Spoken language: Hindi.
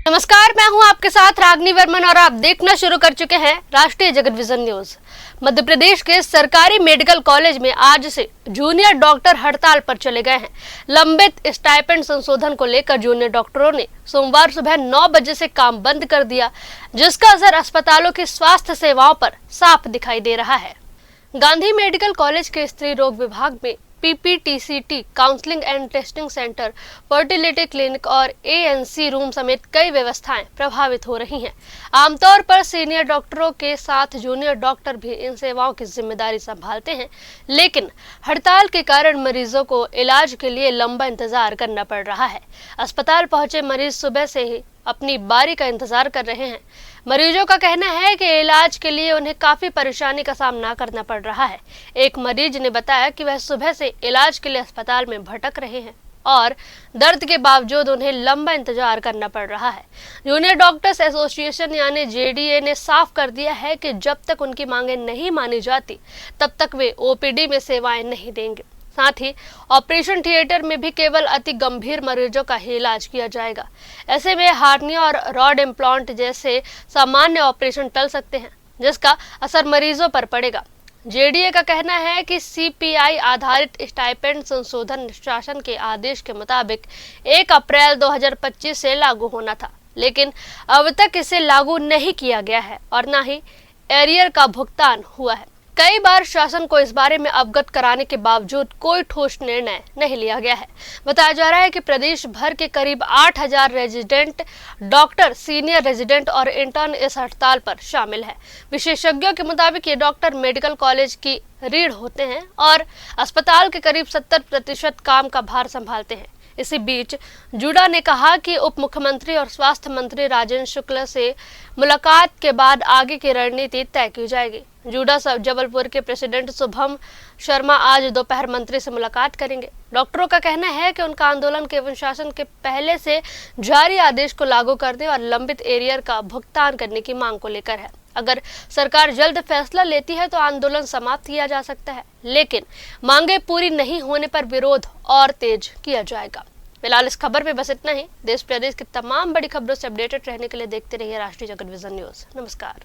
नमस्कार, मैं हूं आपके साथ रागनी वर्मन और आप देखना शुरू कर चुके हैं राष्ट्रीय जगत विजन न्यूज। मध्य प्रदेश के सरकारी मेडिकल कॉलेज में आज से जूनियर डॉक्टर हड़ताल पर चले गए हैं। लंबित स्टाइपेंड संशोधन को लेकर जूनियर डॉक्टरों ने सोमवार सुबह 9 बजे से काम बंद कर दिया, जिसका असर अस्पतालों की स्वास्थ्य सेवाओं पर साफ दिखाई दे रहा है। गांधी मेडिकल कॉलेज के स्त्री रोग विभाग में PPTCT counselling and testing centre, fertility clinic और ANC रूम समेत कई व्यवस्थाएं प्रभावित हो रही हैं। आमतौर पर सीनियर डॉक्टरों के साथ जूनियर डॉक्टर भी इन सेवाओं की जिम्मेदारी संभालते हैं, लेकिन हड़ताल के कारण मरीजों को इलाज के लिए लंबा इंतजार करना पड़ रहा है। अस्पताल पहुंचे मरीज सुबह से ही अपनी बारी का इंतजार कर रहे हैं। मरीजों का कहना है कि इलाज के लिए उन्हें काफी परेशानी का सामना करना पड़ रहा है। एक मरीज ने बताया कि वह सुबह से इलाज के लिए अस्पताल में भटक रहे हैं और दर्द के बावजूद उन्हें लंबा इंतजार करना पड़ रहा है। जूनियर डॉक्टर्स एसोसिएशन यानी JDA ने साफ कर दिया है कि जब तक उनकी मांगें नहीं मानी जाती, तब तक वे OPD में सेवाएं नहीं देंगे। साथ ही ऑपरेशन थिएटर में भी केवल अति गंभीर मरीजों का ही इलाज किया जाएगा। ऐसे में हार्निया और रॉड इम्प्लांट जैसे सामान्य ऑपरेशन टल सकते हैं, जिसका असर मरीजों पर पड़ेगा। JDA का कहना है कि CPI आधारित स्टाइपेंड संशोधन शासन के आदेश के मुताबिक 1 अप्रैल 2025 से लागू होना था, लेकिन अब तक इसे लागू नहीं किया गया है और न ही एरियर का भुगतान हुआ है। कई बार शासन को इस बारे में अवगत कराने के बावजूद कोई ठोस निर्णय नहीं लिया गया है। बताया जा रहा है कि प्रदेश भर के करीब 8000 रेजिडेंट डॉक्टर, सीनियर रेजिडेंट और इंटर्न इस हड़ताल पर शामिल है। विशेषज्ञों के मुताबिक ये डॉक्टर मेडिकल कॉलेज की रीढ़ होते हैं और अस्पताल के करीब 70% काम का भार संभालते हैं। इसी बीच जूडा ने कहा कि उप मुख्यमंत्री और स्वास्थ्य मंत्री राजेंद्र शुक्ला से मुलाकात के बाद आगे की रणनीति तय की जाएगी। जूडा जबलपुर के प्रेसिडेंट शुभम शर्मा आज दोपहर मंत्री से मुलाकात करेंगे। डॉक्टरों का कहना है कि उनका आंदोलन केवल शासन के पहले से जारी आदेश को लागू करने और लंबित एरियर का भुगतान करने की मांग को लेकर है। अगर सरकार जल्द फैसला लेती है तो आंदोलन समाप्त किया जा सकता है, लेकिन मांगे पूरी नहीं होने पर विरोध और तेज किया जाएगा। फिलहाल इस खबर में बस इतना ही। देश प्रदेश की तमाम बड़ी खबरों से अपडेटेड रहने के लिए देखते रहिए राष्ट्रीय जगत विजन न्यूज। नमस्कार।